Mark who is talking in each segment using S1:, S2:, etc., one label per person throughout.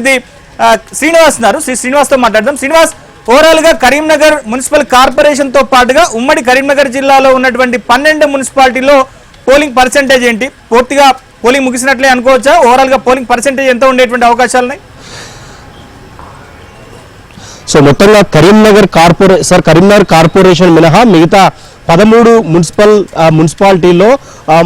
S1: ఇది శ్రీనివాస్ ఉన్నారు. శ్రీనివాస్ తో మాట్లాడదాం. శ్రీనివాస్, ఓవరాల్ గా కరీంనగర్ మున్సిపల్ కార్పొరేషన్ తో పాటుగా ఉమ్మడి కరీంనగర్ జిల్లాలో ఉన్నటువంటి 12 మున్సిపాలిటీలో పోలింగ్ పర్సెంటేజ్ ఏంటి? పూర్తిగా పోలింగ్ ముగిసినట్లే అనుకోవచ్చా? ఓవరాల్ గా పోలింగ్ పర్సెంటేజ్ ఎంత ఉండేటువంటి అవకాశాలు ఉన్నాయి?
S2: సో మొత్తంగా కరీంనగర్ కార్పొరేషన్ మినహా మిగతా 13 మున్సిపాలిటీల్లో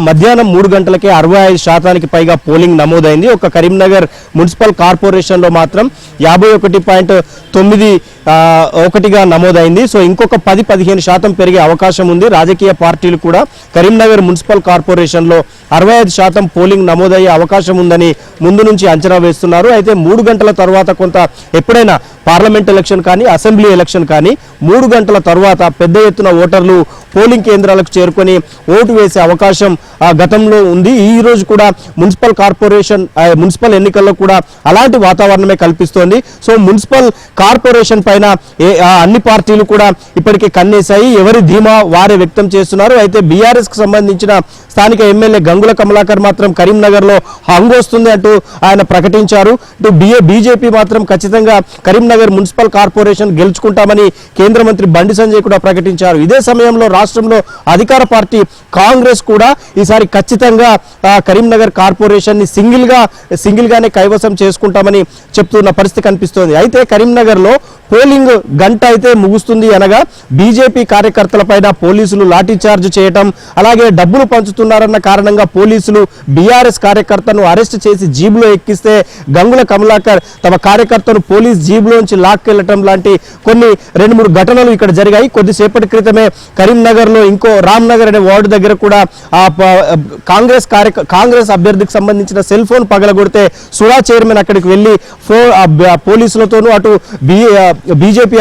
S2: మధ్యాహ్నం 3 గంటలకే 65% పైగా పోలింగ్ నమోదైంది. ఒక కరీంనగర్ మున్సిపల్ కార్పొరేషన్లో మాత్రం 51.91గా నమోదైంది. సో ఇంకొక 10-15% పెరిగే అవకాశం ఉంది. రాజకీయ పార్టీలు కూడా కరీంనగర్ మున్సిపల్ కార్పొరేషన్లో 65% పోలింగ్ నమోదయ్యే అవకాశం ఉందని ముందు నుంచి అంచనా వేస్తున్నారు. అయితే 3 గంటల తర్వాత ఎప్పుడైనా పార్లమెంట్ ఎలక్షన్ కానీ అసెంబ్లీ ఎలక్షన్ కానీ 3 గంటల తర్వాత పెద్ద ఎత్తున ఓటర్లు పోలింగ్ కేంద్రాలకు చేరుకొని ఓటు వేసే అవకాశం గతంలో ఉంది. ఈ రోజు కూడా మున్సిపల్ ఎన్నికల్లో కూడా అలాంటి వాతావరణమే కల్పిస్తోంది. సో మున్సిపల్ కార్పొరేషన్ పైన అన్ని పార్టీలు కూడా ఇప్పటికే కన్నేశాయి. ఎవరి ధీమా వారే వ్యక్తం చేస్తున్నారు. అయితే బీఆర్ఎస్ కు సంబంధించిన స్థానిక ఎమ్మెల్యే గంగుల కమలాకర్ మాత్రం కరీంనగర్ లో హంగొస్తుంది అంటూ ఆయన ప్రకటించారు. ఇటు బీజేపీ మాత్రం ఖచ్చితంగా కరీంనగర్ మున్సిపల్ కార్పొరేషన్ గెలుచుకుంటామని కేంద్ర మంత్రి బండి సంజయ్ కూడా ప్రకటించారు. ఇదే సమయంలో రాష్ట్రంలో అధికార పార్టీ కాంగ్రెస్ కూడా ఈసారి ఖచ్చితంగా కరీంనగర్ కార్పొరేషన్ ని సింగిల్ గానే కైవసం చేసుకుంటామని చెప్తున్న పరిస్థితి కనిపిస్తోంది. అయితే కరీంనగర్ లో పోలింగ్ గంట అయితే ముగుస్తుంది అనగా బీజేపీ కార్యకర్తల పైన పోలీసులు లాఠీ చార్జ్ చేయటం, అలాగే డబ్బులు పంచుతున్నారన్న కారణంగా పోలీసులు బీఆర్ఎస్ కార్యకర్తను అరెస్ట్ చేసి జీబులో ఎక్కిస్తే గంగుల కమలాకర్ తమ కార్యకర్తను పోలీస్ జీబులోంచి లాక్కెళ్లటం లాంటి కొన్ని 2-3 ఘటనలు ఇక్కడ జరిగాయి. కొద్దిసేపటి క్రితమే కరీంనగర్ లో ఇంకో రామ్నగర్ అనే వార్డు దగ్గర కూడా కాంగ్రెస్ అభ్యర్థికి సంబంధించిన సెల్ ఫోన్ పగలగొడితే సుడా చైర్మన్ అక్కడికి వెళ్లి పోలీసులతోనూ అటు బీజేపీ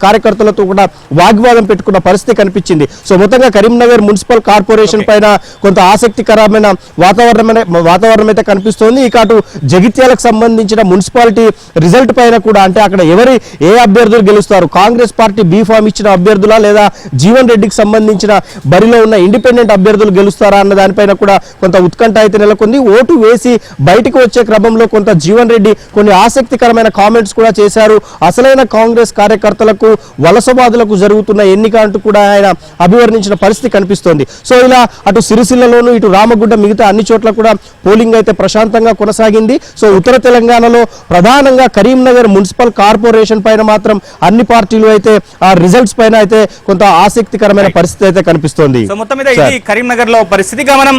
S2: కార్యకర్తలతో కూడా వాగ్వాదం పెట్టుకున్న పరిస్థితి కనిపించింది. సో మొత్తంగా కరీంనగర్ మున్సిపల్ కార్పొరేషన్ పైన కొంత ఆసక్తికరమైన వాతావరణం అయితే కనిపిస్తోంది. ఇక అటు జగిత్యాలకు సంబంధించిన మున్సిపాలిటీ రిజల్ట్ పైన కూడా, అంటే అక్కడ ఏ అభ్యర్థులు గెలుస్తారు, కాంగ్రెస్ పార్టీ బీఫామ్ ఇచ్చిన అభ్యర్థులా లేదా జీవన్ రెడ్డికి సంబంధించిన బరిలో ఉన్న ఇండిపెండెంట్ అభ్యర్థులు గెలుస్తారా అన్న దానిపైన కూడా కొంత ఉత్కంఠ అయితే నెలకొంది. ఓటు వేసి బయటకు వచ్చే క్రమంలో కొంత జీవన్ రెడ్డి కొన్ని ఆసక్తికరమైన కామెంట్స్ కూడా చేశారు. అసలైన కాంగ్రెస్ కార్యకర్తలకు వలసవాదులకు జరుగుతున్న ఎన్నిక అంటూ కూడా ఆయన అభివర్ణించిన పరిస్థితి కనిపిస్తోంది. సో ఇలా అటు సిరిసిల్లలోను ఇటు రామగుడ్డ మిగతా అన్ని చోట్ల కూడా పోలింగ్ అయితే ప్రశాంతంగా కొనసాగింది. సో ఉత్తర తెలంగాణలో ప్రధానంగా కరీంనగర్ మున్సిపల్ కార్పొరేషన్ పైన మాత్రం అన్ని పార్టీలు అయితే ఆ రిజల్ట్స్ పైన అయితే కొంత ఆసక్తికరమైన పరిస్థితి అయితే కనిపిస్తోంది.
S1: సో మొత్తం మీద ఇది కరీంనగర్ లో పరిస్థితిగా మనం